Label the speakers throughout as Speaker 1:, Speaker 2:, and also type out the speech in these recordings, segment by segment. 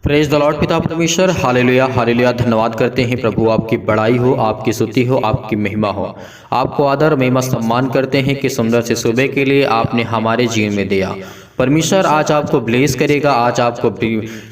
Speaker 1: Praise the Lord. पिता परमेश्वर, hallelujah hallelujah. धन्यवाद करते हैं प्रभु, आपकी बड़ाई हो, आपकी स्तुति हो, आपकी महिमा हो। आपको आदर महिमा सम्मान करते हैं कि सुंदर से सुबह के लिए आपने हमारे जीवन में दिया। परमेश्वर आज आपको ब्लेस करेगा, आज आपको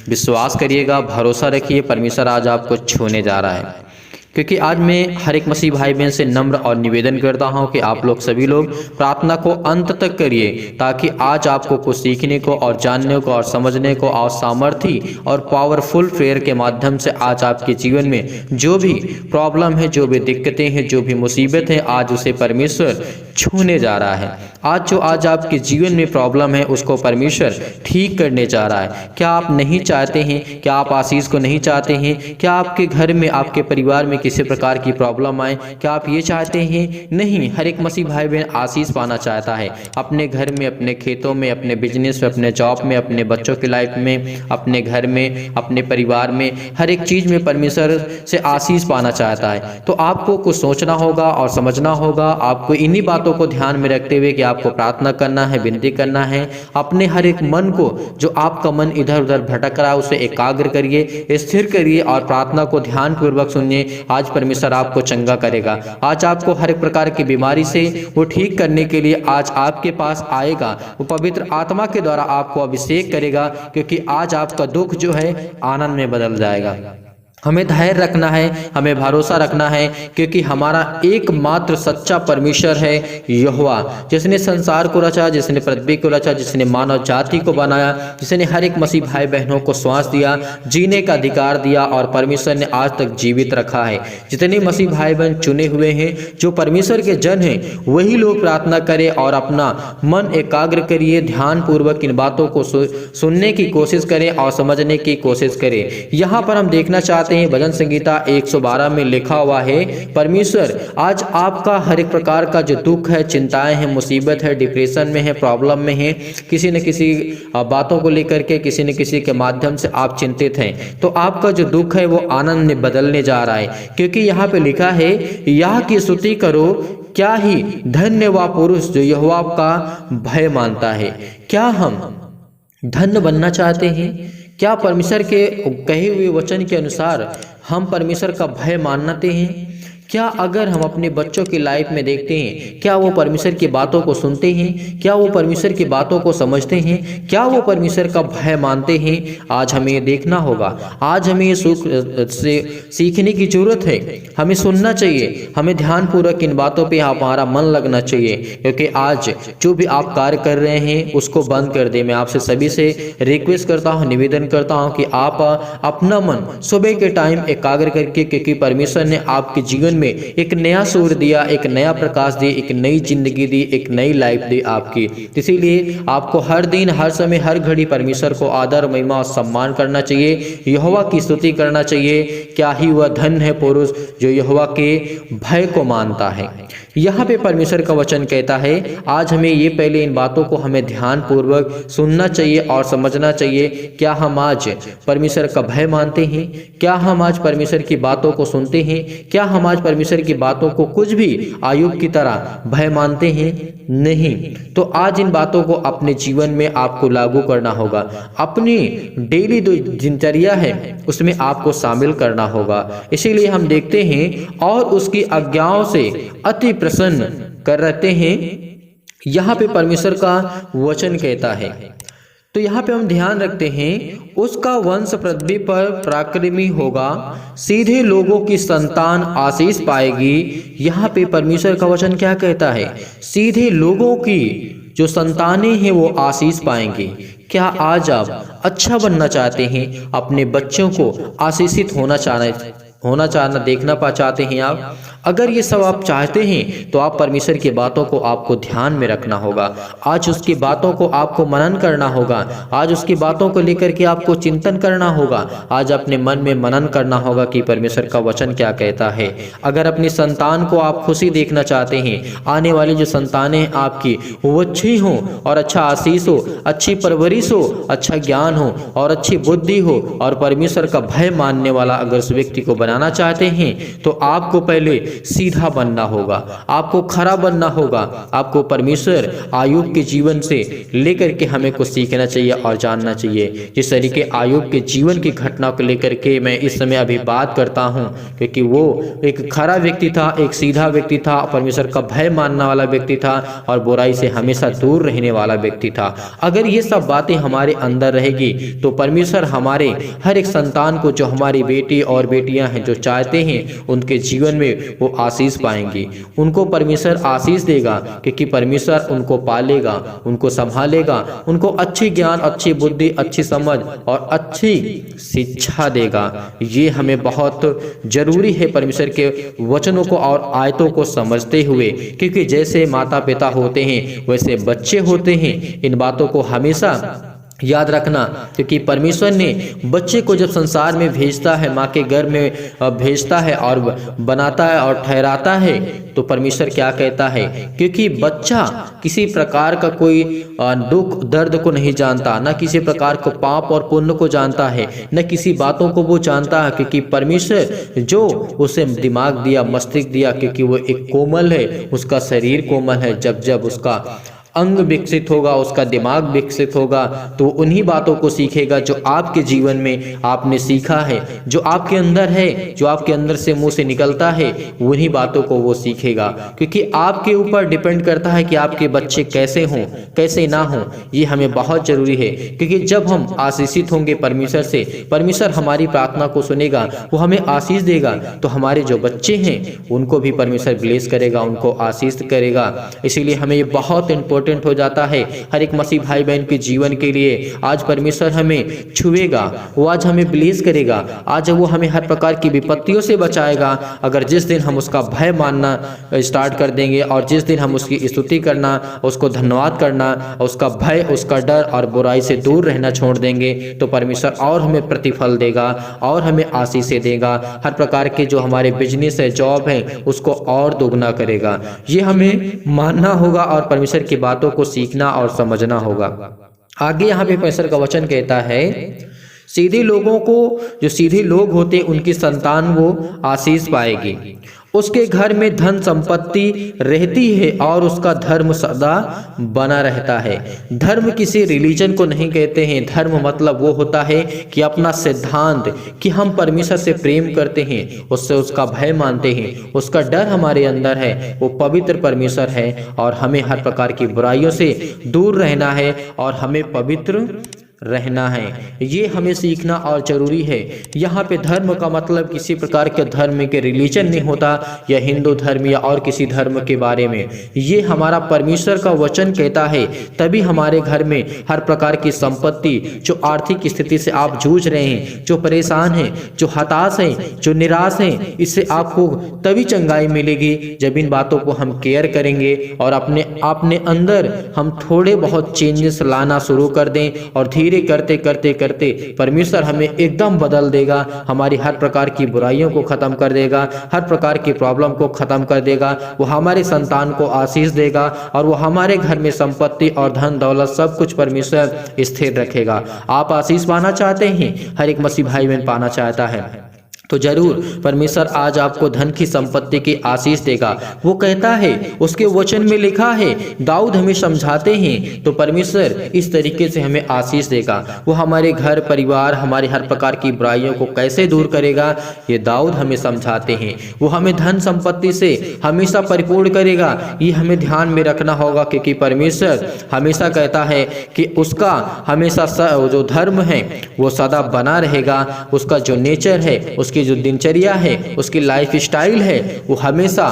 Speaker 1: विश्वास करिएगा, भरोसा रखिए। परमेश्वर आज आपको छूने जा रहा है, क्योंकि आज मैं हर एक मसीह भाई बहन से नम्र और निवेदन करता हूं कि आप लोग सभी लोग प्रार्थना को अंत तक करिए, ताकि आज आपको कुछ सीखने को और जानने को और समझने को और सामर्थ्य और पावरफुल प्रेयर के माध्यम से आज आपके जीवन में जो भी प्रॉब्लम है, जो भी दिक्कतें हैं, जो भी मुसीबत है, आज उसे परमेश्वर छूने जा रहा है। आज आपके जीवन में प्रॉब्लम है, उसको परमेश्वर ठीक करने जा रहा है। क्या आप नहीं चाहते हैं? क्या आप आशीष को नहीं चाहते हैं? क्या आपके घर में, आपके परिवार में किसी प्रकार की प्रॉब्लम आए? क्या आप ये चाहते हैं? नहीं, हर एक मसीह भाई बहन आशीष पाना चाहता है, अपने घर में, अपने खेतों में, अपने बिजनेस में, अपने जॉब में, अपने बच्चों की लाइफ में, अपने घर में, अपने परिवार में, हर एक चीज में परमेश्वर से आशीष पाना चाहता है। तो आपको कुछ सोचना होगा और समझना होगा। आपको इन्हीं बातों को ध्यान में रखते हुए कि आपको प्रार्थना करना है, विनती करना है। अपने हर एक मन को, जो आपका मन इधर उधर भटक रहा है, उसे एकाग्र करिए, स्थिर करिए और प्रार्थना को ध्यान पूर्वक सुनिए। आज परमेश्वर आपको चंगा करेगा। आज आपको हर एक प्रकार की बीमारी से वो ठीक करने के लिए आज आपके पास आएगा। वो पवित्र आत्मा के द्वारा आपको अभिषेक करेगा, क्योंकि आज आपका दुख जो है आनंद में बदल जाएगा। हमें धैर्य रखना है, हमें भरोसा रखना है, क्योंकि हमारा एकमात्र सच्चा परमेश्वर है यहोवा, जिसने संसार को रचा, जिसने पृथ्वी को रचा, जिसने मानव जाति को बनाया, जिसने हर एक मसीह भाई बहनों को श्वास दिया, जीने का अधिकार दिया और परमेश्वर ने आज तक जीवित रखा है। जितने मसीह भाई बहन चुने हुए हैं, जो परमेश्वर के जन हैं, वही लोग प्रार्थना करें और अपना मन एकाग्र करिए, ध्यान पूर्वक इन बातों को सुनने की कोशिश करें और समझने की कोशिश करें। यहाँ पर हम देखना चाहते हैं, भजन संगीता 112 में लिखा हुआ है, परमेश्वर आज आपका हर एक प्रकार का जो दुख है, चिंताएं हैं, मुसीबत है, डिप्रेशन में है, प्रॉब्लम में है, किसी न किसी बातों को लेकर के, किसी न किसी के माध्यम से आप चिंतित हैं, तो आपका जो दुख है वो आनंद में बदलने जा रहा है। क्योंकि यहाँ पे लिखा है, यह की स्तुति करो, क्या ही धन्य वह पुरुष जो यहोवा का भय मानता है। क्या हम धन्य बनना चाहते हैं? क्या परमेश्वर के कहे हुए वचन के अनुसार हम परमेश्वर का भय मानते हैं? क्या अगर हम अपने बच्चों की लाइफ में देखते हैं, क्या वो परमेश्वर की बातों को सुनते हैं? क्या वो परमेश्वर की बातों को समझते हैं? क्या वो परमेश्वर का भय मानते हैं? आज हमें ये देखना होगा। आज हमें से सीखने की जरूरत है। हमें सुनना चाहिए, हमें ध्यानपूर्वक इन बातों पे हमारा मन लगना चाहिए, क्योंकि आज जो भी आप कार्य कर रहे हैं उसको बंद कर दे। मैं आपसे सभी से रिक्वेस्ट करता हूँ, निवेदन करता हूँ कि आप अपना मन सुबह के टाइम एकाग्र करके, क्योंकि परमेश्वर ने आपके जीवन में एक नया सूर्य दिया, एक नया प्रकाश दिया, एक नई जिंदगी दी, एक नई लाइफ दी आपकी। इसीलिए आपको हर दिन, हर समय, हर घड़ी परमेश्वर को आदर, महिमा और सम्मान करना चाहिए, यहोवा की स्तुति करना चाहिए। क्या ही वह धन्य है पुरुष जो यहोवा के भय को मानता है। यहाँ पे परमेश्वर का वचन कहता है, आज हमें ये पहले इन बातों को हमें ध्यान पूर्वक सुनना चाहिए और समझना चाहिए। क्या हम आज परमेश्वर का भय मानते हैं? क्या हम आज परमेश्वर की बातों को सुनते हैं? क्या हम आज परमेश्वर की बातों को कुछ भी आयुब की तरह भय मानते हैं? नहीं। तो आज इन बातों को अपने जीवन में आपको लागू करना होगा। अपनी डेली जो दिनचर्या है उसमें आपको शामिल करना होगा। इसीलिए हम देखते हैं, और उसकी आज्ञाओं से अति प्रसन्न कर रहते हैं। यहाँ पे परमेश्वर का वचन कहता है, तो यहाँ पे हम ध्यान रखते हैं, उसका वंश पृथ्वी पर पराक्रमी होगा, सीधे लोगों की संतान आशीष पाएगी। यहाँ पे परमेश्वर का वचन क्या कहता है? सीधे लोगों की जो संतानें हैं वो आशीष पाएंगी। क्या आज आप अच्छा बनना चाहते हैं? अपने बच्चों को आशीषित होना चाहना देखना चाहते हैं आप? अगर ये सब आप चाहते हैं तो आप परमेश्वर की बातों को आपको ध्यान में रखना होगा। आज उसकी बातों को आपको मनन करना होगा। आज उसकी बातों को लेकर के आपको चिंतन करना होगा। आज अपने मन में मनन करना होगा कि परमेश्वर का वचन क्या कहता है। अगर अपनी संतान को आप खुशी देखना चाहते हैं, आने वाली जो संतानें हैं आपकी वो अच्छी हो और अच्छा आशीष हो, अच्छी परवरिश हो, अच्छा ज्ञान हो और अच्छी बुद्धि हो और परमेश्वर का भय मानने वाला अगर उस व्यक्ति को बनाना चाहते हैं, तो आपको पहले सीधा बनना होगा, आपको खरा बनना होगा। आपको परमेश्वर आयुब के जीवन से लेकर के हमें कुछ सीखना चाहिए और जानना चाहिए। जिस तरीके आयुब के जीवन की घटना को लेकर के मैं इस समय अभी बात करता हूं, क्योंकि वो एक खरा व्यक्ति था, एक सीधा व्यक्ति था, परमेश्वर का भय मानने वाला व्यक्ति था और बुराई से हमेशा दूर रहने वाला व्यक्ति था। अगर ये सब बातें हमारे अंदर रहेगी तो परमेश्वर हमारे हर एक संतान को, जो हमारी बेटी और बेटियां हैं, जो चाहते हैं उनके जीवन में वो आशीष पाएंगी। उनको परमेश्वर आशीष देगा, क्योंकि परमेश्वर उनको पालेगा, उनको संभालेगा, उनको अच्छी ज्ञान, अच्छी बुद्धि, अच्छी समझ और अच्छी शिक्षा देगा। ये हमें बहुत जरूरी है परमेश्वर के वचनों को और आयतों को समझते हुए, क्योंकि जैसे माता पिता होते हैं वैसे बच्चे होते हैं। इन बातों को हमेशा याद रखना, क्योंकि परमेश्वर ने बच्चे को जब संसार में भेजता है, माँ के गर्भ में भेजता है और बनाता है और ठहराता है, तो परमेश्वर क्या कहता है, क्योंकि बच्चा किसी प्रकार का कोई दुख दर्द को नहीं जानता, न किसी प्रकार को पाप और पुण्य को जानता है, न किसी बातों को वो जानता है, क्योंकि परमेश्वर जो उसे दिमाग दिया, मस्तिष्क दिया, क्योंकि वो एक कोमल है, उसका शरीर कोमल है। जब जब उसका अंग विकसित होगा, उसका दिमाग विकसित होगा, तो उन्हीं बातों को सीखेगा जो आपके जीवन में आपने सीखा है, जो आपके अंदर है, जो आपके अंदर से मुंह से निकलता है, उन्हीं बातों को वो सीखेगा। क्योंकि आपके ऊपर डिपेंड करता है कि आपके बच्चे कैसे हों, कैसे ना हों। ये हमें बहुत जरूरी है, क्योंकि जब हम आशीषित होंगे परमेश्वर से, परमेश्वर हमारी प्रार्थना को सुनेगा, वो हमें आशीष देगा, तो हमारे जो बच्चे हैं उनको भी परमेश्वर ब्लेस करेगा, उनको आशीष करेगा। इसीलिए हमें ये बहुत इंपॉर्टेंट हो जाता है हर एक मसीह भाई बहन के जीवन के लिए। आज परमेश्वर हमें छुएगा, वो आज हमें ब्लेस करेगा, आज वो हमें हर प्रकार की विपत्तियों से बचाएगा। अगर जिस दिन हम उसका भय मानना स्टार्ट कर देंगे और जिस दिन हम उसकी स्तुति करना, उसको धन्यवाद करना, उसका भय, उसका डर और बुराई से दूर रहना छोड़ देंगे, तो परमेश्वर और हमें प्रतिफल देगा और हमें आशीषें देगा। हर प्रकार के जो हमारे बिजनेस है, जॉब है, उसको और दोगुना करेगा। ये हमें मानना होगा और परमेश्वर की बातों को सीखना और समझना होगा। आगे यहाँ पे परमेश्वर का वचन कहता है, सीधे लोगों को, जो सीधे लोग होते उनकी संतान वो आशीष पाएगी, उसके घर में धन संपत्ति रहती है और उसका धर्म सदा बना रहता है। धर्म किसी रिलीजन को नहीं कहते हैं। धर्म मतलब वो होता है कि अपना सिद्धांत, कि हम परमेश्वर से प्रेम करते हैं, उससे उसका भय मानते हैं, उसका डर हमारे अंदर है, वो पवित्र परमेश्वर है और हमें हर प्रकार की बुराइयों से दूर रहना है और हमें पवित्र रहना है। ये हमें सीखना और जरूरी है। यहाँ पे धर्म का मतलब किसी प्रकार के धर्म के रिलीजन नहीं होता, या हिंदू धर्म या और किसी धर्म के बारे में। ये हमारा परमेश्वर का वचन कहता है, तभी हमारे घर में हर प्रकार की संपत्ति, जो आर्थिक स्थिति से आप जूझ रहे हैं, जो परेशान हैं, जो हताश हैं, जो निराश हैं, इससे आपको तभी चंगाई मिलेगी जब इन बातों को हम केयर करेंगे और अपने अंदर हम थोड़े बहुत चेंजेस लाना शुरू कर दें और धीरे करते करते करते परमेश्वर हमें एकदम बदल देगा। हमारी हर प्रकार की बुराइयों को खत्म कर देगा, हर प्रकार की प्रॉब्लम को खत्म कर देगा। वो हमारे संतान को आशीष देगा और वो हमारे घर में संपत्ति और धन दौलत सब कुछ परमेश्वर स्थिर रखेगा। आप आशीष पाना चाहते हैं, हर एक मसीह भाई बहन पाना चाहता है, तो जरूर परमेश्वर आज आपको धन की संपत्ति की आशीष देगा। वो कहता है, उसके वचन में लिखा है, दाऊद हमें समझाते हैं तो परमेश्वर इस तरीके से हमें आशीष देगा। वो हमारे घर परिवार, हमारे हर प्रकार की बुराइयों को कैसे दूर करेगा, ये दाऊद हमें समझाते हैं। वो हमें धन संपत्ति से हमेशा परिपूर्ण करेगा, ये हमें ध्यान में रखना होगा, क्योंकि परमेश्वर हमेशा कहता है कि उसका हमेशा जो धर्म है वो सदा बना रहेगा। उसका जो नेचर है, उसकी जो दिनचर्या है, उसकी लाइफ स्टाइल है, वो हमेशा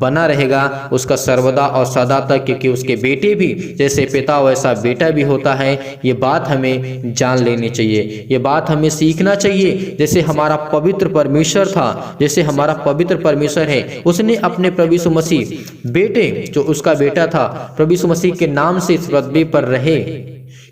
Speaker 1: बना रहेगा, उसका सर्वदा और सदा तक, क्योंकि उसके बेटे भी जैसे पिता वैसा बेटा भी होता है। ये बात हमें जान लेनी चाहिए, ये बात हमें सीखना चाहिए। जैसे हमारा पवित्र परमेश्वर था, जैसे हमारा पवित्र परमेश्वर है, उसने अपने प्रभु यीशु मसीह बेटे, जो उसका बेटा था, प्रभु यीशु मसीह के नाम से इस पृथ्वी पर रहे,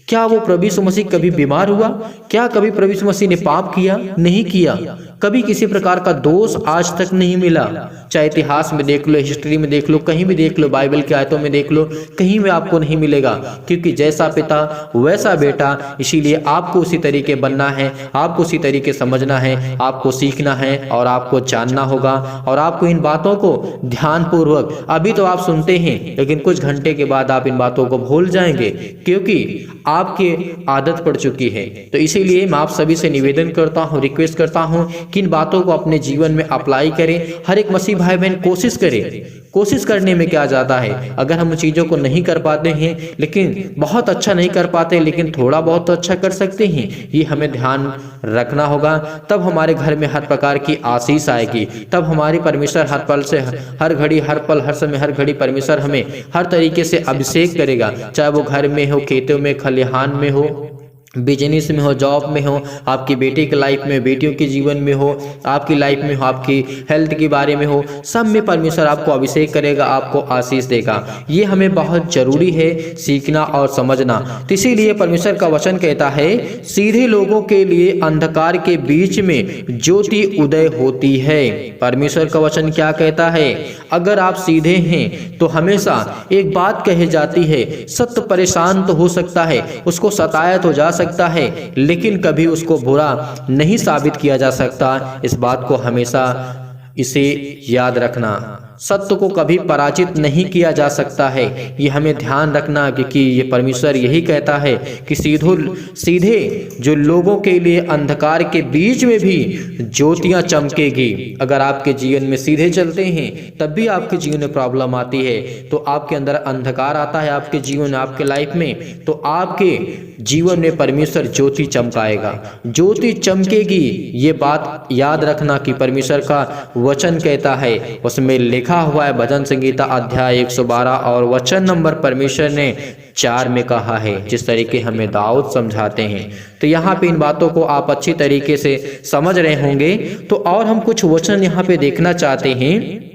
Speaker 1: क्या वो प्रभु यीशु मसीह कभी बीमार हुआ? क्या कभी प्रभु यीशु मसीह ने पाप किया? नहीं किया। कभी किसी प्रकार का दोष आज तक नहीं मिला। चाहे इतिहास में देख लो, हिस्ट्री में देख लो, कहीं भी देख लो, बाइबल की आयतों में देख लो, कहीं में आपको नहीं मिलेगा। क्योंकि जैसा पिता वैसा बेटा, इसीलिए आपको उसी तरीके बनना है, आपको उसी तरीके समझना है, आपको सीखना है और आपको जानना होगा। और आपको इन बातों को ध्यानपूर्वक, अभी तो आप सुनते हैं लेकिन कुछ घंटे के बाद आप इन बातों को भूल जाएंगे, क्योंकि आपके आदत पड़ चुकी है। तो इसीलिए मैं आप सभी से निवेदन करता हूँ, रिक्वेस्ट करता हूँ कि इन बातों को अपने जीवन में अप्लाई करें। हर एक मसीह भाई बहन कोशिश करें। कोशिश करने में क्या जाता है? अगर हम चीज़ों को नहीं कर पाते हैं, लेकिन बहुत अच्छा नहीं कर पाते, लेकिन थोड़ा बहुत तो अच्छा कर सकते हैं, ये हमें ध्यान रखना होगा। तब हमारे घर में हर प्रकार की आशीष आएगी। तब हमारी परमेश्वर हर पल से, हर घड़ी, हर पल, हर समय, हर घड़ी परमेश्वर हमें हर तरीके से अभिषेक करेगा। चाहे वो घर में हो, खेतों में, खलिहान में हो, बिजनेस में हो, जॉब में हो, आपकी बेटी की लाइफ में, बेटियों के जीवन में हो, आपकी लाइफ में हो, आपकी हेल्थ के बारे में हो, सब में परमेश्वर आपको अभिषेक करेगा, आपको आशीष देगा। ये हमें बहुत जरूरी है सीखना और समझना। तो इसीलिए परमेश्वर का वचन कहता है, सीधे लोगों के लिए अंधकार के बीच में ज्योति उदय होती है। परमेश्वर का वचन क्या कहता है? अगर आप सीधे हैं तो हमेशा एक बात कही जाती है, सत्य परेशान तो हो सकता है, उसको सताया तो जा सकता है, लेकिन कभी उसको बुरा नहीं साबित किया जा सकता। इस बात को हमेशा इसे याद रखना। सत्य को कभी पराजित नहीं किया जा सकता है, ये हमें ध्यान रखना, क्योंकि ये परमेश्वर यही कहता है कि सीधे जो लोगों के लिए अंधकार के बीच में भी ज्योतियां चमकेगी। अगर आपके जीवन में सीधे चलते हैं तब भी आपके जीवन में प्रॉब्लम आती है, तो आपके अंदर अंधकार आता है, आपके जीवन, आपके लाइफ में, तो आपके जीवन में परमेश्वर ज्योति चमकाएगा, ज्योति चमकेगी। ये बात याद रखना कि परमेश्वर का वचन कहता है, उसमें लिखा हुआ है, भजन संगीता अध्याय 112 और वचन नंबर परमेश्वर ने 4 में कहा है, जिस तरीके हमें दाऊद समझाते हैं। तो यहाँ पे इन बातों को आप अच्छी तरीके से समझ रहे होंगे। तो और हम कुछ वचन यहाँ पे देखना चाहते हैं।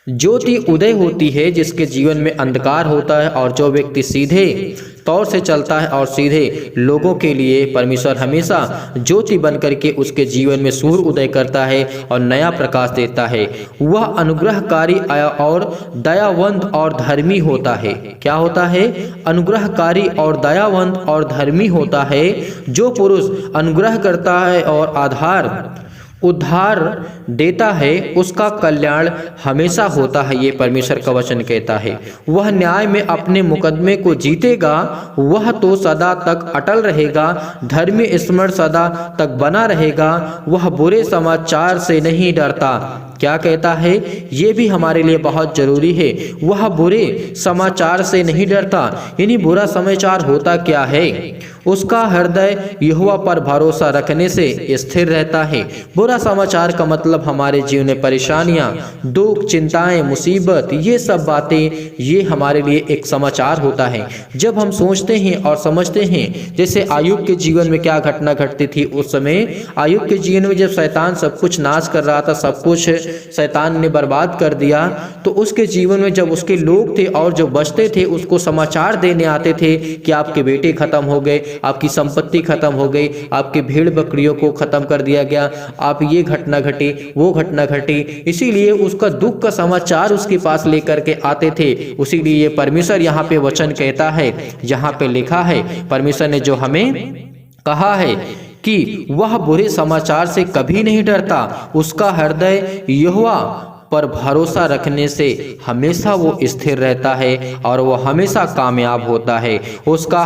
Speaker 1: ज्योति उदय होती है जिसके जीवन में अंधकार होता है, और जो व्यक्ति सीधे तौर से चलता है और सीधे लोगों के लिए परमेश्वर हमेशा ज्योति बन करके उसके जीवन में सूर्य उदय करता है और नया प्रकाश देता है। वह अनुग्रहकारी और दयावंत और धर्मी होता है। क्या होता है? अनुग्रहकारी और दयावंत और धर्मी होता है। जो पुरुष अनुग्रह करता है और उद्धार देता है, उसका कल्याण हमेशा होता है, ये परमेश्वर का वचन कहता है। वह न्याय में अपने मुकदमे को जीतेगा, वह तो सदा तक अटल रहेगा, धर्मी स्मरण सदा तक बना रहेगा, वह बुरे समाचार से नहीं डरता। क्या कहता है? ये भी हमारे लिए बहुत जरूरी है। वह बुरे समाचार से नहीं डरता, यानी बुरा समाचार होता क्या है? उसका हृदय यहोवा पर भरोसा रखने से स्थिर रहता है। बुरा समाचार का मतलब हमारे जीवन में परेशानियां, दुख, चिंताएं, मुसीबत, ये सब बातें, ये हमारे लिए एक समाचार होता है। जब हम सोचते हैं और समझते हैं, जैसे आयुब के जीवन में क्या घटना घटती थी उस समय, आयुब के जीवन में जब शैतान सब कुछ नाश कर रहा था, सब कुछ शैतान ने बर्बाद कर दिया, तो उसके जीवन में जब उसके लोग थे और जो बचते थे उसको समाचार देने आते थे कि आपके बेटे खत्म हो गए, आपकी संपत्ति खत्म हो गई, आपके भेड़ बकरियों को खत्म कर दिया गया, आप ये घटना घटी, वो घटना घटी। इसीलिए उसका दुख का समाचार उसके पास लेकर के आते थे। इसीलिए ये परमेश्वर यहाँ पे वचन कहता है, यहाँ पे लिखा है, परमेश्वर ने जो हमें कहा है कि वह बुरे समाचार से कभी नहीं डरता, उसका हृदय यहोवा पर भरोसा रखने से हमेशा वो स्थिर रहता है और वो हमेशा कामयाब होता है। उसका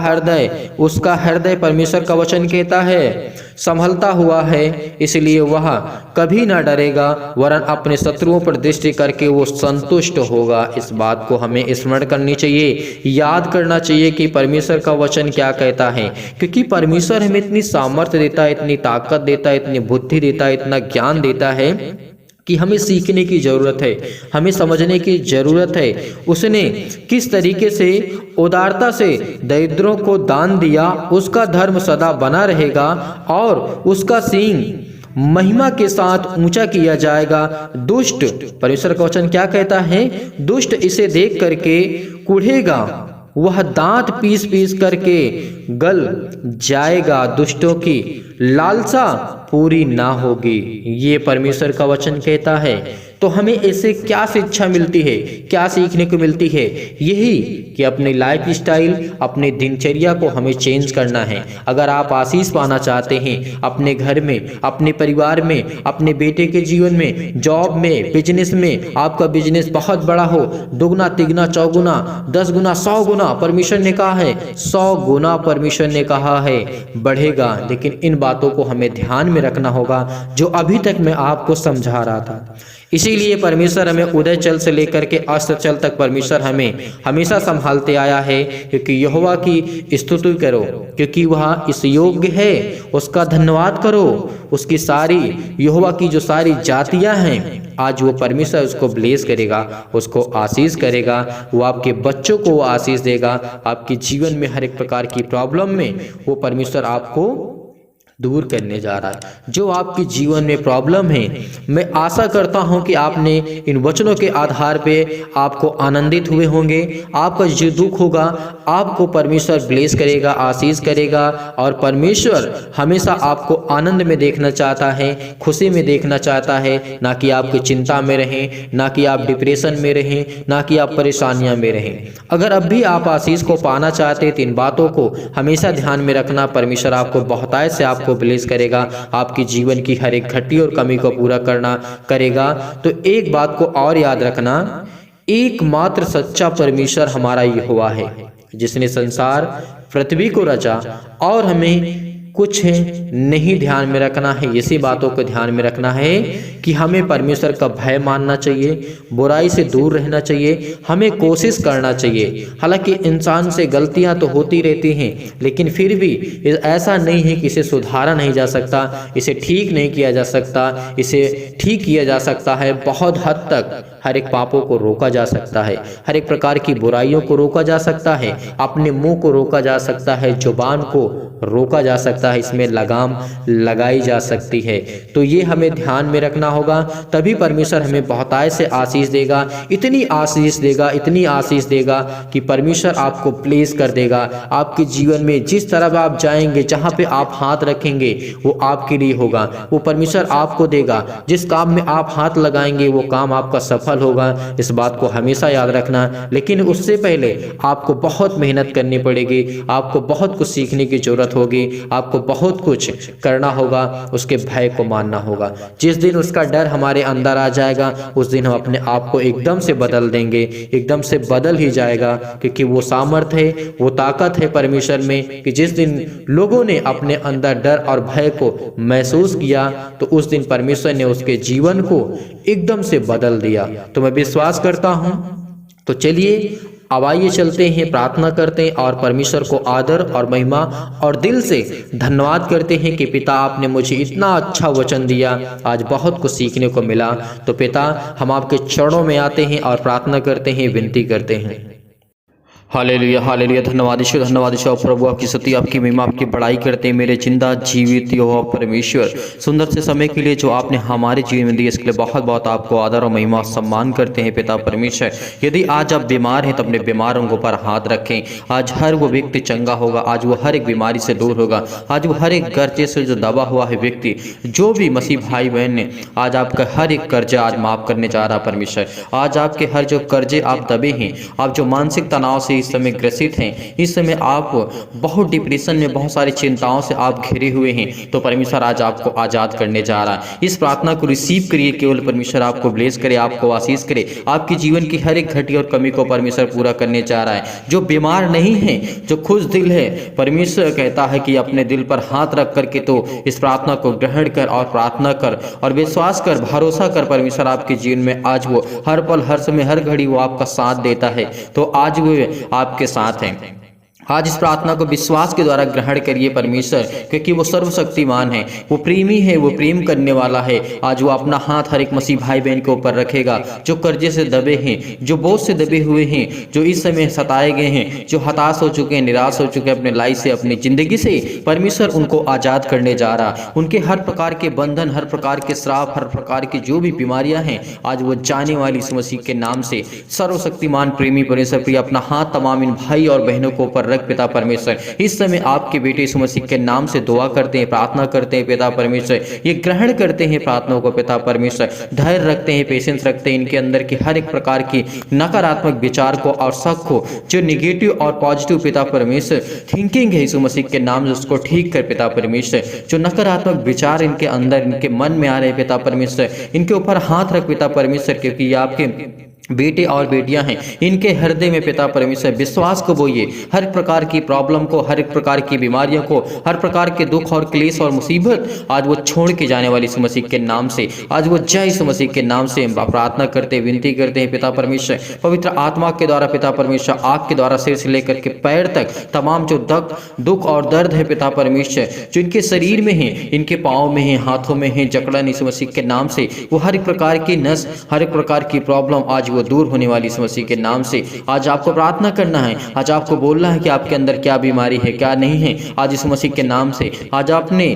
Speaker 1: हृदय परमेश्वर का वचन कहता है संभलता हुआ है, इसलिए वह कभी ना डरेगा, वरन अपने शत्रुओं पर दृष्टि करके वो संतुष्ट होगा। इस बात को हमें स्मरण करनी चाहिए, याद करना चाहिए कि परमेश्वर का वचन क्या कहता है, क्योंकि परमेश्वर हमें इतनी सामर्थ्य देता है, इतनी ताकत देता है, इतनी बुद्धि देता है, इतना ज्ञान देता है कि हमें सीखने की ज़रूरत है, हमें समझने की ज़रूरत है। उसने किस तरीके से उदारता से दरिद्रों को दान दिया, उसका धर्म सदा बना रहेगा और उसका सींग महिमा के साथ ऊंचा किया जाएगा। दुष्ट, परमेश्वर का वचन क्या कहता है? दुष्ट इसे देख करके कुढ़ेगा, वह दांत पीस पीस करके गल जाएगा, दुष्टों की लालसा पूरी ना होगी। ये परमेश्वर का वचन कहता है। तो हमें इससे क्या शिक्षा मिलती है, क्या सीखने को मिलती है? यही कि अपनी लाइफ स्टाइल, अपनी दिनचर्या को हमें चेंज करना है। अगर आप आशीष पाना चाहते हैं अपने घर में, अपने परिवार में, अपने बेटे के जीवन में, जॉब में, बिजनेस में, आपका बिजनेस बहुत बड़ा हो, दुगना तिगना चौगुना 10 गुना 100 गुना परमेश्वर ने कहा है, 100 गुना परमेश्वर ने कहा है बढ़ेगा। लेकिन इन बातों को हमें ध्यान में रखना होगा जो अभी तक मैं आपको समझा रहा था। इसीलिए परमेश्वर हमें उदय चल से लेकर के अस्त चल तक परमेश्वर हमें हमेशा संभालते आया है, क्योंकि यहोवा की स्तुति करो, क्योंकि वह इस योग्य है। उसका धन्यवाद करो। उसकी सारी यहोवा की जो सारी जातियां हैं, आज वो परमेश्वर उसको ब्लेस करेगा, उसको आशीष करेगा। वो आपके बच्चों को वो आशीष देगा। आपके जीवन में हर एक प्रकार की प्रॉब्लम में वो परमेश्वर आपको दूर करने जा रहा है। जो आपके जीवन में प्रॉब्लम है, मैं आशा करता हूं कि आपने इन वचनों के आधार पे आपको आनंदित हुए होंगे। आपका जो दुख होगा आपको परमेश्वर ब्लेस करेगा, आशीष करेगा। और परमेश्वर हमेशा आपको आनंद में देखना चाहता है, खुशी में देखना चाहता है, ना कि आपकी चिंता में रहें, ना कि आप डिप्रेशन में रहें, ना कि आप परेशानियां में रहें। अगर अब भी आप आशीष को पाना चाहते तो इन बातों को हमेशा ध्यान में रखना। परमेश्वर आपको बहुतायत से आपको ब्लेस करेगा, आपकी जीवन की हर एक घटी और कमी को पूरा करेगा। तो एक बात को और याद रखना, एकमात्र सच्चा परमेश्वर हमारा यहोवा है, जिसने संसार पृथ्वी को रचा। और हमें कुछ नहीं ध्यान में रखना है, इसी बातों को ध्यान में रखना है कि हमें परमेश्वर का भय मानना चाहिए, बुराई से दूर रहना चाहिए, हमें कोशिश करना चाहिए। हालांकि इंसान से गलतियां तो होती रहती हैं, लेकिन फिर भी ऐसा नहीं है कि इसे सुधारा नहीं जा सकता, इसे ठीक नहीं किया जा सकता। इसे ठीक किया जा सकता है बहुत हद तक। हर एक पापों को रोका जा सकता है, हर एक प्रकार की बुराइयों को रोका जा सकता है, अपने मुंह को रोका जा सकता है, जुबान को रोका जा सकता है, इसमें लगाम लगाई जा सकती है। तो ये हमें ध्यान में रखना होगा, तभी परमेश्वर हमें बहुतायत से आशीष देगा। इतनी आशीष देगा, इतनी आशीष देगा कि परमेश्वर आपको ब्लेस कर देगा। आपके जीवन में जिस तरफ आप जाएंगे, जहाँ पे आप हाथ रखेंगे वो आपके लिए होगा, वो परमेश्वर आपको देगा। जिस काम में आप हाथ लगाएंगे वो काम आपका सफल होगा। इस बात को हमेशा याद रखना। लेकिन उससे पहले आपको बहुत मेहनत करनी पड़ेगी, आपको बहुत कुछ सीखने की जरूरत होगी, आपको बहुत कुछ करना होगा, उसके भय को मानना होगा। जिस दिन उसका डर हमारे अंदर आ जाएगा, उस दिन हम अपने आप को एकदम से बदल देंगे, एकदम से बदल ही जाएगा। क्योंकि वो सामर्थ है, वो ताकत है परमेश्वर में कि जिस दिन लोगों ने अपने अंदर डर और भय को महसूस किया, तो उस दिन परमेश्वर ने उसके जीवन को एकदम से बदल दिया। तो मैं विश्वास करता हूं। तो चलिए अब आइए चलते हैं, प्रार्थना करते हैं और परमेश्वर को आदर और महिमा और दिल से धन्यवाद करते हैं कि पिता आपने मुझे इतना अच्छा वचन दिया, आज बहुत कुछ सीखने को मिला। तो पिता हम आपके चरणों में आते हैं और प्रार्थना करते हैं, विनती करते हैं। हालेलुया हालेलुया, धन्यवाद ईश्वर, धन्यवाद ईश्वर। प्रभु आपकी स्तुति, आपकी महिमा, आपकी बड़ाई करते हैं मेरे जिंदा जीवित यहोवा परमेश्वर। सुंदर से समय के लिए जो आपने हमारे जीवन में दिए, इसके लिए बहुत बहुत आपको आदर और महिमा सम्मान करते हैं पिता परमेश्वर। यदि आज आप बीमार हैं तो अपने बीमारों के ऊपर हाथ रखें। आज हर वो व्यक्ति चंगा होगा, आज वो हर एक बीमारी से दूर होगा, आज वो हर एक कर्जे से जो दबा हुआ है व्यक्ति, जो भी मसीह भाई बहन ने, आज आपका हर एक कर्जा आज माफ करने जा रहा परमेश्वर। आज आपके हर जो कर्जे आप दबे हैं, आप जो मानसिक तनाव से इस समय ग्रसित हैं, इस समय आप बहुत डिप्रेशन में, बहुत सारी चिंताओं से आप घिरे हुए हैं, तो परमेश्वर आज आपको आजाद करने जा रहा है। इस प्रार्थना को रिसीव करिए, केवल परमेश्वर आपको ब्लेस करे, आपको आशीष करे, आपके जीवन की हर एक घटी और कमी को परमेश्वर पूरा करने जा रहा है। जो बीमार नहीं है, जो खुश दिल है, परमेश्वर कहता है कि अपने दिल पर हाथ रख करके तो इस प्रार्थना को ग्रहण कर और प्रार्थना कर और विश्वास कर, भरोसा कर। परमेश्वर आपके जीवन में आज वो हर पल, हर समय, हर घड़ी वो आपका साथ देता है। तो आज वो आपके साथ हैं। आज इस प्रार्थना को विश्वास के द्वारा ग्रहण करिए परमेश्वर, क्योंकि वो सर्वशक्तिमान है, वो प्रेमी है, वो प्रेम करने वाला है। आज वो अपना हाथ हर एक मसीह भाई बहन के ऊपर रखेगा जो कर्जे से दबे हैं, जो बोझ से दबे हुए हैं, जो इस समय सताए गए हैं, जो हताश हो चुके हैं, निराश हो चुके हैं अपने लाइफ से, अपनी जिंदगी से। परमेश्वर उनको आजाद करने जा रहा। उनके हर प्रकार के बंधन, हर प्रकार के श्राप, हर प्रकार की जो भी बीमारियां हैं, आज वो जाने वाली इस मसीह के नाम से। सर्वशक्तिमान प्रेमी परमेश्वर प्रिय अपना हाथ तमाम इन भाई और बहनों को ऊपर रख पिता परमेश्वर। इस समय आपके बेटे यीशु मसीह के नाम से दुआ करते हैं, प्रार्थना करते हैं पिता परमेश्वर। ये ग्रहण करते हैं प्रार्थनाओं को पिता परमेश्वर, धैर्य रखते हैं, पेशेंस रखते हैं। इनके अंदर की हर एक प्रकार की नकारात्मक विचार को और शक को, जो निगेटिव और पॉजिटिव पिता परमेश्वर थिंकिंग है यीशु मसीह के नाम से, उसको ठीक कर पिता परमेश्वर। जो नकारात्मक विचार इनके अंदर, इनके मन में आ रहे पिता परमेश्वर, इनके ऊपर हाथ रख पिता परमेश्वर, क्योंकि ये आपके बेटे और बेटियां हैं। इनके हृदय में पिता परमेश्वर विश्वास को बोइए। हर प्रकार की प्रॉब्लम को, हर एक प्रकार की बीमारियों को, हर प्रकार के दुख और क्लेश और मुसीबत आज वो छोड़ के जाने वाली यीशु मसीह के नाम से, आज वो जय यीशु मसीह के नाम से प्रार्थना करते, विनती करते हैं पिता परमेश्वर। पवित्र आत्मा के द्वारा पिता परमेश्वर, आग के द्वारा सिर से लेकर के पैर तक तमाम जो दुख और दर्द है पिता परमेश्वर, जो इनके शरीर में है, इनके पाँव में है, हाथों में है, जकड़न यीशु मसीह के नाम से, वो हर एक प्रकार की नस, हर एक प्रकार की प्रॉब्लम आज दूर होने वाली इस मसीह के नाम से। आज आपको प्रार्थना करना है, आज आपको बोलना है कि आपके अंदर क्या बीमारी है, क्या नहीं है। आज इस मसीह के नाम से आज आपने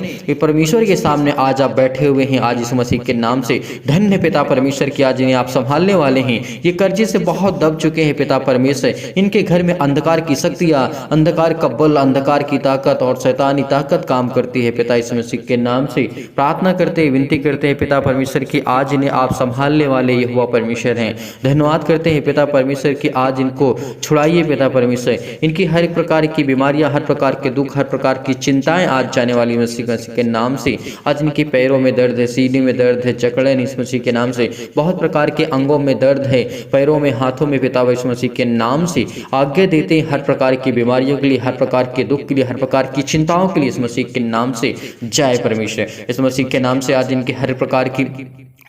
Speaker 1: परमेश्वर के सामने आज आप बैठे हुए हैं। आज इस मसीह के नाम से धन्य पिता परमेश्वर की आज इन्हें आप संभालने वाले हैं। ये कर्जे से बहुत दब चुके हैं पिता परमेश्वर। इनके घर में अंधकार की शक्तियां, अंधकार का बल, अंधकार की ताकत और शैतानी ताकत काम करती है पिता इस मसीह के नाम से। प्रार्थना करते, विनती करते हैं पिता परमेश्वर की आज इन्हें आप संभालने वाले यहोवा परमेश्वर हैं। धन्यवाद करते हैं पिता परमेश्वर की आज इनको छुड़ाइए पिता परमेश्वर। इनकी हर एक प्रकार की बीमारियां, हर प्रकार के दुख, हर प्रकार की चिंताएं आज जाने वाली मसीह के नाम से। आज इनके पैरों में दर्द है, सीने में दर्द है, जकड़न इस मसीह के नाम से। बहुत प्रकार के अंगों में दर्द है, पैरों में, हाथों में पिता इस मसीह के नाम से आज्ञा देते हैं। हर प्रकार की बीमारियों के लिए, हर प्रकार के दुख के लिए, हर प्रकार की चिंताओं के लिए इस मसीह के नाम से जय परमेश्वर। इस मसीह के नाम से आज इनके हर प्रकार की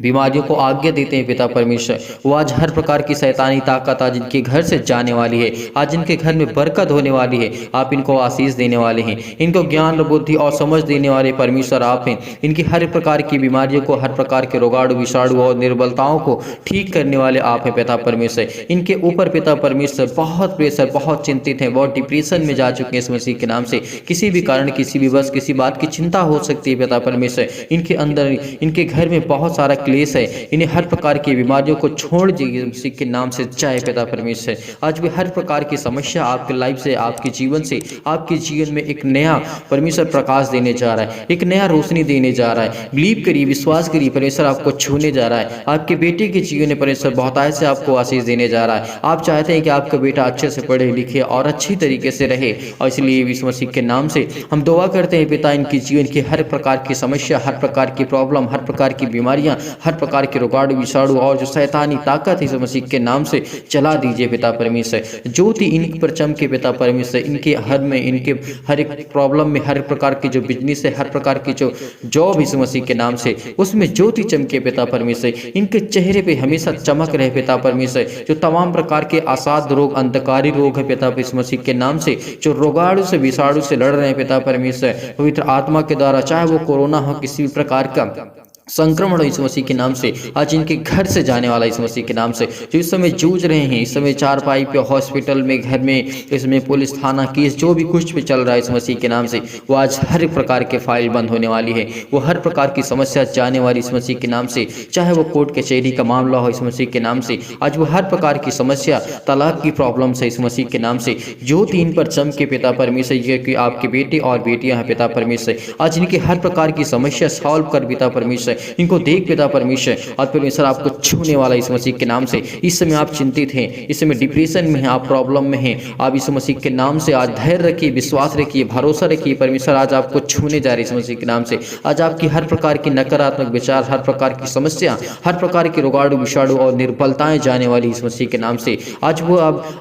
Speaker 1: बीमारियों को आज्ञा देते हैं पिता परमेश्वर। वो आज हर प्रकार की शैतानी ताकत आज इनके घर से जाने वाली है। आज इनके घर में बरकत होने वाली है। आप इनको आशीष देने वाले हैं। इनको ज्ञान, बुद्धि और समझ देने वाले परमेश्वर आप हैं। इनकी हर प्रकार की बीमारियों को, हर प्रकार के रोगाणु, विषाणु और निर्बलताओं को ठीक करने वाले आप हैं पिता परमेश्वर। इनके ऊपर पिता परमेश्वर बहुत प्रेशर, बहुत चिंतित हैं, बहुत डिप्रेशन में जा चुके हैं इस मसीह के नाम से। किसी भी कारण, किसी भी बस, किसी बात की चिंता हो सकती है पिता परमेश्वर। इनके अंदर, इनके घर में बहुत सारा क्लेश है। इन्हें हर प्रकार की बीमारियों को छोड़ दीजिए मसीह के नाम से जय पिता परमेश्वर। आज भी हर प्रकार की समस्या आपके लाइफ से, आपके जीवन से, आपके जीवन में एक नया परमेश्वर प्रकाश देने जा रहा है, एक नया रोशनी देने जा रहा है। बिलीव करिए, विश्वास करिए, परमेश्वर आपको छूने जा रहा है। आपके बेटे के जीवन में परमेश्वर बहुतायत से आपको आशीष देने जा रहा है। आप चाहते हैं कि आपका बेटा अच्छे से पढ़े लिखे और अच्छी तरीके से रहे, और इसलिए यीशु मसीह के नाम से हम दुआ करते हैं पिता, इनकी जीवन की हर प्रकार की समस्या, हर प्रकार की प्रॉब्लम, हर प्रकार की बीमारियां, हर प्रकार के रोगाणु, विषाणु और जो शैतानी ताकत है, मसीह के नाम से चला दीजिए पिता परमेश्वर। ज्योति इन पर चमके पिता परमेश्वर। इनके हर में, इनके हर एक प्रॉब्लम में, हर प्रकार की जो बिजनेस है, हर प्रकार की जो जॉब है मसीह के नाम से, उसमें ज्योति चमके पिता परमेश्वर। इनके चेहरे पे हमेशा चमक रहे पिता परमेश्वर। जो तमाम प्रकार के असाध्य रोग, अंधकारी रोग है पिता मसीह के नाम से, जो रोगाणु से, विषाणु से लड़ रहे हैं पिता परमेश्वर, पवित्र आत्मा के द्वारा, चाहे वो कोरोना हो, किसी भी प्रकार का संक्रमण हो इस मसीह के नाम से, आज इनके घर से जाने वाला इस मसीह के नाम से। जो इस समय जूझ रहे हैं, इस समय चारपाई पे, हॉस्पिटल में, घर में, इसमें पुलिस थाना केस, जो भी कुछ भी चल रहा है इस मसीह के नाम से, वो आज हर प्रकार के फाइल बंद होने वाली है। वो हर प्रकार की समस्या जाने वाली इस मसीह के नाम से, चाहे वो कोर्ट कचहरी का मामला हो इस मसीह के नाम से। आज वो हर प्रकार की समस्या, तलाक की प्रॉब्लम से इस मसीह के नाम से ज्योति इन पर चमके पिता परमेश्वर। ये कि आपके बेटे और बेटियां हैं पिता परमेश्वर, आज इनकी हर प्रकार की समस्या सॉल्व कर पिता परमेश्वर। इनको देख पिता परमेश्वर, और परमेश्वर आपको छूने वाला इस मसीह के नाम से। इस समय आप चिंतित हैं, इस समय डिप्रेशन में हैं, आप प्रॉब्लम में हैं, आप इस मसीह के नाम से आज धैर्य रखिए, विश्वास रखिए, भरोसा रखिए। परमेश्वर आज आपको छूने जा रही है इस मसीह के नाम से। आज आपकी हर प्रकार की नकारात्मक विचार, हर प्रकार की समस्या, हर प्रकार के रोगाणु, विषाणु और निर्बलताएं जाने वाली इस मसीह के नाम से। आज वो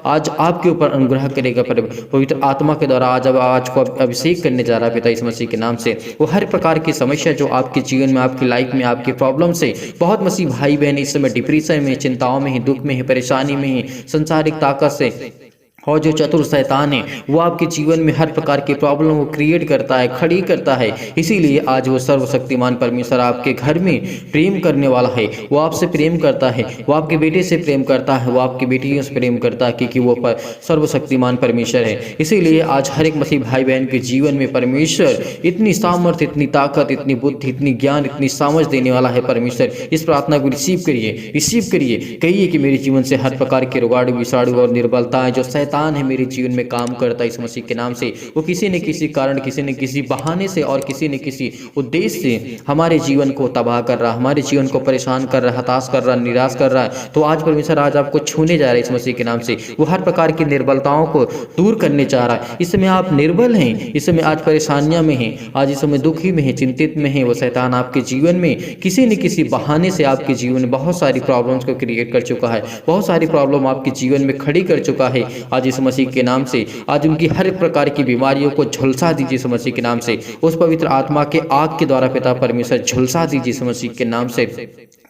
Speaker 1: आज आपके ऊपर अनुग्रह करेगा पवित्र आत्मा के द्वारा। आज को अभिषेक करने जा रहा है पिता इस मसीह के नाम से। वो हर प्रकार की समस्या जो आपके जीवन में, आपकी लाइफ में, आपकी प्रॉब्लम से, बहुत मसीह भाई बहन इस समय डिप्रेशन में, चिंताओं में है, दुख में है, परेशानी में है, संसारिक ताकत से और जो चतुर शैतान है वो आपके जीवन में हर प्रकार की प्रॉब्लम को क्रिएट करता है, खड़ी करता है। इसीलिए आज वो सर्वशक्तिमान परमेश्वर आपके घर में प्रेम करने वाला है। वो आपसे प्रेम करता है, वो आपके बेटे से प्रेम करता है, वो आपकी बेटियों से प्रेम करता है, क्योंकि वो सर्वशक्तिमान परमेश्वर है। इसीलिए आज हर एक मसीह भाई बहन के जीवन में परमेश्वर इतनी सामर्थ्य, इतनी ताकत, इतनी बुद्धि, इतनी ज्ञान, इतनी समझ देने वाला है। परमेश्वर इस प्रार्थना को रिसीव करिए, रिसीव करिए। कहिए कि मेरे जीवन से हर प्रकार के रोगाड़ू, विषाणु और निर्बलताएं जो शैतान है मेरे जीवन में काम करता है, इस मसीह के नाम से वो किसी न किसी कारण, किसी न किसी बहाने से और किसी न किसी उद्देश्य से हमारे जीवन को तबाह कर रहा, हमारे जीवन को परेशान कर रहा, हताश कर रहा, निराश कर रहा है। तो आज परमेश्वर आज आपको छूने जा रहा है इस मसीह के नाम से। वो हर प्रकार की निर्बलताओं को दूर करने चाह रहा है। इस समय आप निर्बल हैं, इस समय आज परेशानियां में हैं, आज इस समय दुखी में हैं, चिंतित में हैं। वो शैतान आपके जीवन में किसी न किसी बहाने से आपके जीवन में बहुत सारी प्रॉब्लम्स को क्रिएट कर चुका है, बहुत सारी प्रॉब्लम आपके जीवन में खड़ी कर चुका है। आज इस मसीह के नाम से आज उनकी हर प्रकार की बीमारियों को झुलसा दीजिए इस मसीह के नाम से। उस पवित्र आत्मा के आग के द्वारा पिता परमेश्वर झुलसा दीजिए इस मसीह के नाम से।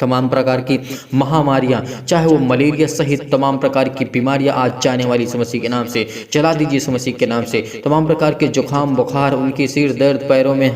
Speaker 1: तमाम प्रकार की महामारियां, चाहे वो मलेरिया सहित तमाम प्रकार की बीमारियां आज जाने वाली इस मसीह के नाम से चला दीजिए इस मसीह के नाम से। तमाम प्रकार के जुकाम, बुखार, उनके सिर दर्द, पैरों में,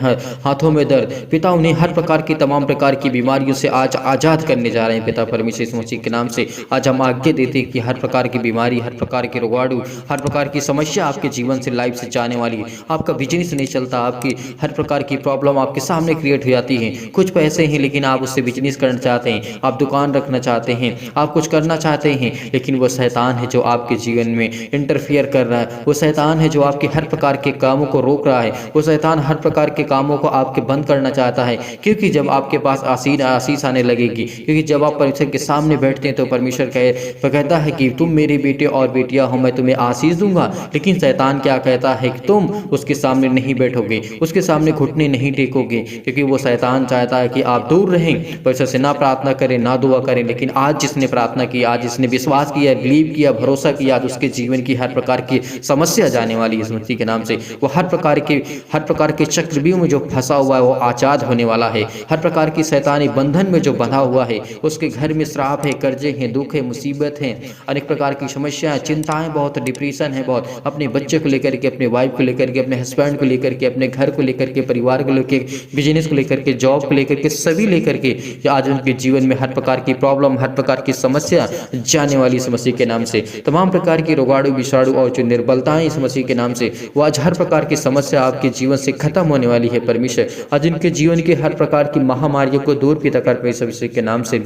Speaker 1: हाथों में दर्द, पिता उन्हें हर प्रकार की तमाम प्रकार की बीमारियों से आज आज़ाद करने जा रहे हैं पिता परमेश्वर इस मसीह के नाम से। आज हम आज्ञा देते हैं कि हर प्रकार की बीमारी, हर प्रकार के रोगाणु, हर प्रकार की समस्या आपके जीवन से, लाइफ से जाने वाली है। आपका बिजनेस नहीं चलता, आपकी हर प्रकार की प्रॉब्लम आपके सामने क्रिएट हो जाती है। कुछ पैसे हैं लेकिन आप उससे बिजनेस करना चाहते हैं, आप दुकान रखना चाहते हैं, आप कुछ करना चाहते हैं, लेकिन वो शैतान है जो आपके जीवन में इंटरफियर कर रहा है। वो शैतान है जो आपके हर प्रकार के कामों को रोक रहा है। वो शैतान हर प्रकार के कामों को आपके बंद करना चाहता है, क्योंकि जब आपके पास आशीष आने लगेगी, क्योंकि जब आप परमेश्वर के सामने बैठते हैं तो परमेश्वर कहता है कि तुम मेरे बेटे और बेटियां हो, मैं तुम्हें आशीष दूंगा। लेकिन शैतान क्या कहता है कि तुम उसके सामने नहीं बैठोगे, उसके सामने घुटने नहीं टेकोगे, क्योंकि वो शैतान चाहता है कि आप दूर रहें, परमेश्वर से ना प्रार्थना करें, ना दुआ करें। लेकिन आज जिसने प्रार्थना की, आज जिसने विश्वास किया, बिलीव किया, भरोसा किया, आज उसके जीवन की हर प्रकार की समस्या जाने वाली है इस मसीह के नाम से। वो हर प्रकार के चक्रव्यूह में जो फंसा हुआ है वो आजाद होने वाला है। हर प्रकार की शैतानी बंधन में जो बंधा हुआ है, उसके घर में श्राप है, कर्जे हैं, दुख है, मुसीबत है, अनेक प्रकार की समस्याएं, चिंताएं बहुत, डिप्रेशन है बहुत, अपने बच्चे को लेकर के, अपने वाइफ को लेकर के, अपने हस्बैंड को लेकर के, अपने घर को लेकर के, परिवार को लेकर, बिजनेस को लेकर के, जॉब को लेकर के, सभी लेकर के आज उनके जीवन में हर प्रकार की प्रॉब्लम, हर प्रकार की समस्या जाने वाली इस मसीह के नाम से। तमाम प्रकार की रोगाणु, विषाणु और जो निर्बलताएं इस मसीह के नाम से, वो आज हर प्रकार की समस्या आपके जीवन से खत्म होने वाली है। परमेश्वर आज इनके जीवन के हर प्रकार की महामारियों को दूर पिता कर इस मसीह के नाम से।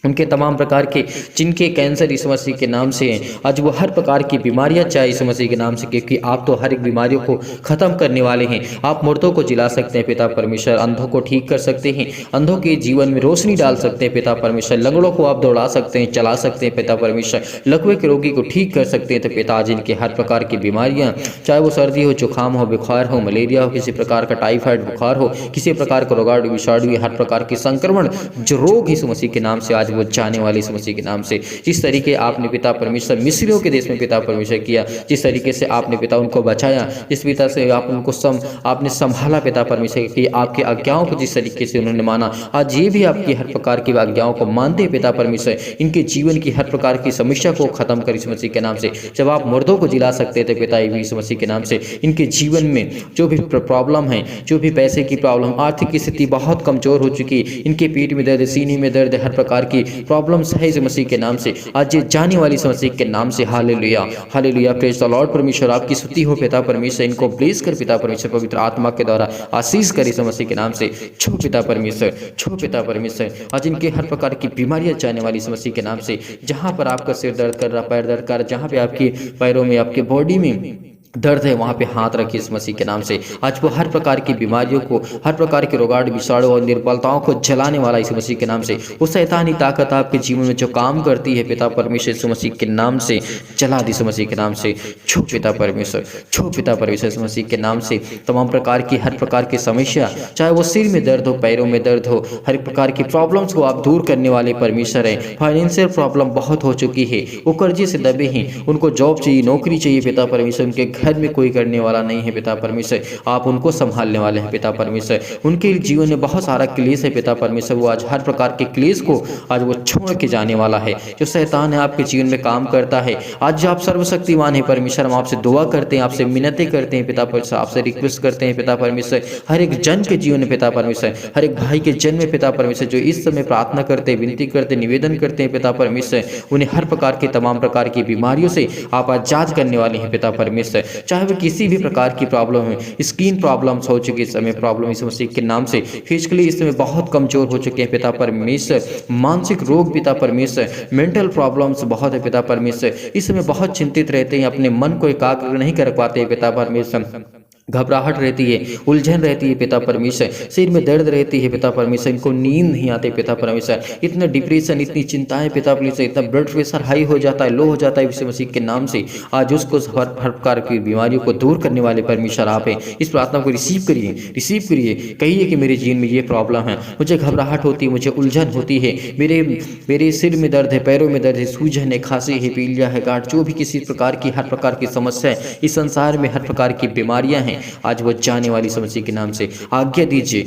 Speaker 1: उनके तमाम प्रकार के जिनके कैंसर इस मसीह के नाम से हैं, आज वो हर प्रकार की बीमारियां चाहे इस मसीह के नाम से, क्योंकि आप तो हर एक बीमारियों को खत्म करने वाले हैं। आप मुर्दों को जिला सकते हैं पिता परमेश्वर, अंधों को ठीक कर सकते हैं, अंधों के जीवन में रोशनी डाल सकते हैं पिता परमेश्वर, लंगड़ों को आप दौड़ा सकते हैं, चला सकते हैं पिता परमेश्वर, लकवे के रोगी को ठीक कर सकते हैं। तो पिता जिनके हर प्रकार की बीमारियां, चाहे वो सर्दी हो, जुकाम हो, बुखार हो, मलेरिया हो, किसी प्रकार का टाइफाइड बुखार हो, किसी प्रकार का रोगाणु, विषाणु, हर प्रकार के संक्रमण जो रोग इस मसीह के नाम से आज वो जाने वाले इस मसीह के नाम से। जिस तरीके आपने पिता परमेश्वर मिस्रियों के देश में पिता परमेश्वर किया, जिस तरीके से आपने पिता उनको बचाया, जिस पिता से आप उनको आपने संभाला पिता परमेश्वर की, आपकी आज्ञाओं को जिस तरीके से उन्होंने माना, आज ये भी आपकी हर प्रकार की आज्ञाओं को मानते हैं पिता परमेश्वर। इनके जीवन की हर प्रकार की समस्या को खत्म कर इस मसीह के नाम से। जब आप मुर्दों को जिला सकते थे पिता इस मसीह के नाम से, इनके जीवन में जो भी प्रॉब्लम है, जो भी पैसे की प्रॉब्लम, आर्थिक स्थिति बहुत कमजोर हो चुकी, इनके पीठ में दर्द, सीने में दर्द, हर प्रकार की प्रॉब्लम्स है इस मसीह के नाम से, आज ये जाने वाली इस मसीह के नाम से। Hallelujah, hallelujah, praise the Lord. परमेश्वर आपकी स्तुति हो पिता परमेश्वर, इनको ब्लेस कर पिता परमेश्वर, पवित्र आत्मा के द्वारा आशीष कर इस मसीह के नाम से। छो पिता परमेश्वर, छो पिता परमेश्वर, आज इनके हर प्रकार की बीमारियां जाने वाली इस मसीह के नाम से। जहां पर आपका सिर दर्द कर रहा, पैर दर्द कर रहा, जहां पे आपकी पैरों में, आपके बॉडी में दर्द है, वहाँ पे हाथ रखिए इस मसीह के नाम से। आज वो हर प्रकार की बीमारियों को, हर प्रकार के रोगाणु, विषाणु और निर्बलताओं को जलाने वाला इस मसीह के नाम से। वो शैतानी ताकत आपके जीवन में जो काम करती है पिता परमेश्वर इस मसीह के नाम से जला दी इस मसीह के नाम से। छो पिता परमेश्वर, छो पिता परमेश्वर इस मसीह के नाम से। तमाम प्रकार की हर प्रकार की समस्या, चाहे वो सिर में दर्द हो, पैरों में दर्द हो, हर प्रकार की प्रॉब्लम्स को आप दूर करने वाले परमेश्वर है। फाइनेंशियल प्रॉब्लम बहुत हो चुकी है, वो कर्जे से दबे हैं, उनको जॉब चाहिए, नौकरी चाहिए पिता परमेश्वर, उनके घर में कोई करने वाला नहीं है पिता परमेश्वर, आप उनको संभालने वाले हैं पिता परमेश्वर। उनके जीवन में बहुत सारा क्लेश है पिता परमेश्वर, वो आज हर प्रकार के क्लेश को आज वो छोड़ के जाने वाला है। जो शैतान है आपके जीवन में काम करता है, आज आप सर्वशक्तिमान है परमेश्वर, हम आपसे दुआ करते हैं, आपसे मिन्नतें करते हैं पिता परमेश्वर, आपसे रिक्वेस्ट करते हैं पिता परमेश्वर, हर एक जन के जीवन में पिता परमेश्वर, हर एक भाई के जन्म में पिता परमेश्वर, जो इस समय प्रार्थना करते हैं, विनती करते, निवेदन करते हैं पिता परमेश्वर, उन्हें हर प्रकार की तमाम प्रकार की बीमारियों से आप आजाद करने वाले हैं पिता परमेश्वर। चाहे वो किसी भी प्रकार की प्रॉब्लम है, स्किन प्रॉब्लम्स हो चुकी इस समय प्रॉब्लम इस मसीह के नाम से, फिजिकली इस समय बहुत कमजोर हो चुके हैं पिता परमेश्वर, मानसिक रोग पिता परमेश्वर, मेंटल प्रॉब्लम्स बहुत है पिता परमेश्वर, इस समय बहुत चिंतित रहते हैं, अपने मन को एकाग्र नहीं कर पाते पिता परमेश्वर, घबराहट रहती है, उलझन रहती है पिता परमेश्वर, सिर में दर्द रहती है पिता परमेश्वर, इनको नींद नहीं आती पिता परमेश्वर, इतना डिप्रेशन, इतनी चिंताएं पिता परमेश्वर, इतना ब्लड प्रेशर हाई हो जाता है, लो हो जाता है यीशु मसीह के नाम से, आज उसको हर प्रकार की बीमारियों को दूर करने वाले परमेश्वर आप हैं। इस प्रार्थना को रिसीव करिए, कहिए कि मेरे जीवन में ये प्रॉब्लम है, मुझे घबराहट होती है, मुझे उलझन होती है, मेरे सिर में दर्द है, पैरों में दर्द है, सूजन है, खांसी है, पीलिया है, गांठ, जो भी किसी प्रकार की हर प्रकार की समस्या है, इस संसार में हर प्रकार की बीमारियां हैं, आज वो जाने वाली समस्या के नाम से आज्ञा दीजिए,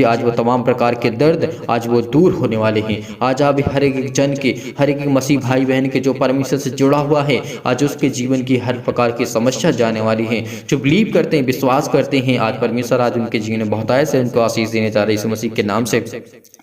Speaker 1: आज वो तमाम प्रकार के दर्द आज वो दूर होने वाले हैं। आज आप हर एक जन के, हर एक मसीह भाई बहन के जो परमेश्वर से जुड़ा हुआ है, आज उसके जीवन की हर प्रकार की समस्या जाने वाली है। जो बिलीव करते हैं, विश्वास करते हैं, आज परमेश्वर आज उनके जीवन में बहुत ऐसे उनको आशीष देने जा रहे हैं इस मसीह के नाम से।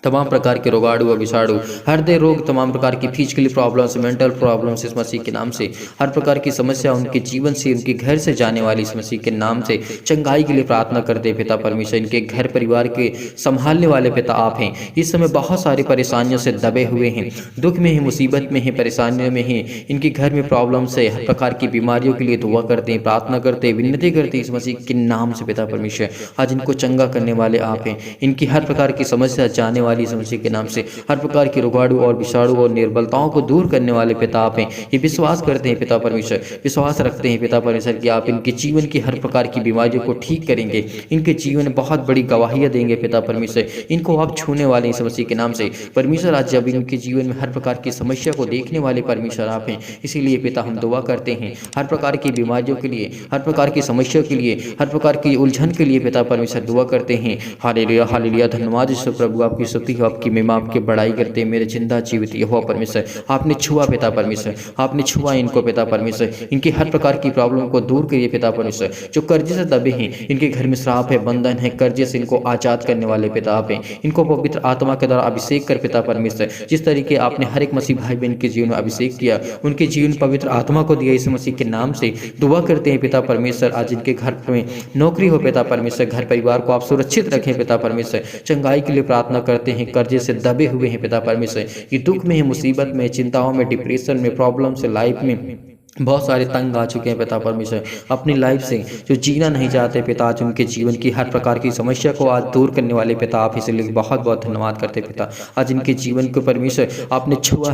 Speaker 1: तमाम प्रकार के रोगाणु व विषाणु, हृदय रोग, तमाम प्रकार की फिजिकली प्रॉब्लम्स, मेंटल प्रॉब्लम्स इस मसीह के नाम से, हर प्रकार की समस्या उनके जीवन से, उनके घर से जाने वाली इस मसीह के नाम से चंगाई के लिए प्रार्थना करते हैं पिता परमेश्वर। इनके घर परिवार के संभालने वाले पिता आप हैं। इस समय बहुत सारी परेशानियों से दबे हुए हैं, दुख में हैं, मुसीबत में हैं, परेशानियों में हैं, इनके घर में प्रॉब्लम्स है, हर प्रकार की बीमारियों के लिए दुआ करते हैं, प्रार्थना करते हैं, विनती करते हैं इस मसीह के नाम से पिता परमेश्वर। आज इनको चंगा करने वाले आप हैं, इनकी हर प्रकार की समस्या जाने वाली इस मसीह के नाम से, हर प्रकार की रोगाणु और विषाणु और निर्बलताओं को दूर करने वाले पिता आप हैं। ये विश्वास करते हैं पिता परमेश्वर, विश्वास रखते हैं पिता परमेश्वर कि आप इनके जीवन की हर प्रकार की बीमारियों को ठीक करेंगे, इनके जीवन में बहुत बड़ी गवाहियां देंगे पिता परमेश्वर, इनको आप छूने वाले इस मसीह के नाम से परमेश्वर। आज जब इनके जीवन में हर प्रकार की समस्या को देखने वाले परमेश्वर आप हैं, इसीलिए पिता हम दुआ करते हैं हर प्रकार की बीमारियों के लिए, हर प्रकार की समस्या के लिए, हर प्रकार की उलझन के लिए पिता परमेश्वर दुआ करते हैं। हालेलुया हालेलुया, धन्यवाद यीशु प्रभु, आपकी स्तुति हो, आपकी महिमा, आपकी बड़ाई करते हैं। मेरे जिंदा जीवित यहोवा परमेश्वर, आपने छुआ पिता परमेश्वर, आपने छुआ इनको पिता परमेश्वर, इनकी हर प्रकार की प्रॉब्लम को दूर करिए पिता परमेश्वर। जो कर्जे से दबे हैं, इनके घर में श्राप है, बंधन है, कर्जे से इनको आजाद करने वाले पिता आप हैं। इनको पवित्र आत्मा के द्वारा अभिषेक कर पिता परमेश्वर, जिस तरीके आपने हर एक मसीह भाई बहन के जीवन में अभिषेक किया, उनके जीवन में पवित्र आत्मा को दिया, इस मसीह के नाम से दुआ करते हैं पिता परमेश्वर। आज इनके घर में नौकरी हो पिता परमेश्वर, घर परिवार को आप सुरक्षित रखें पिता परमेश्वर। चंगाई के लिए प्रार्थना करते हैं, कर्जे से दबे हुए हैं पिता परमेश्वर, ये दुख में है, मुसीबत में, चिंताओं में, डिप्रेशन में, प्रॉब्लम से, लाइफ में बहुत सारे तंग आ चुके हैं पिता परमेश्वर, अपनी लाइफ से जो जीना नहीं चाहते पिता, आज उनके जीवन की हर प्रकार की समस्या को आज दूर करने वाले पिता आप, इसलिए बहुत बहुत धन्यवाद करते पिता। आज इनके जीवन को परमेश्वर आपने छुआ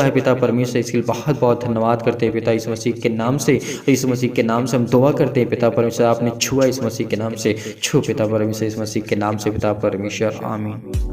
Speaker 1: है पिता परमेश्वर, इसके लिए बहुत बहुत धन्यवाद करते हैं पिता। इस मसीह के नाम से, इस मसीह के नाम से हम दुआ करते हैं पिता परमेश्वर, आपने छुआ इस मसीह के नाम से, छू पिता परमेश्वर, इस मसीह के नाम से पिता परमेश्वर, आमीन।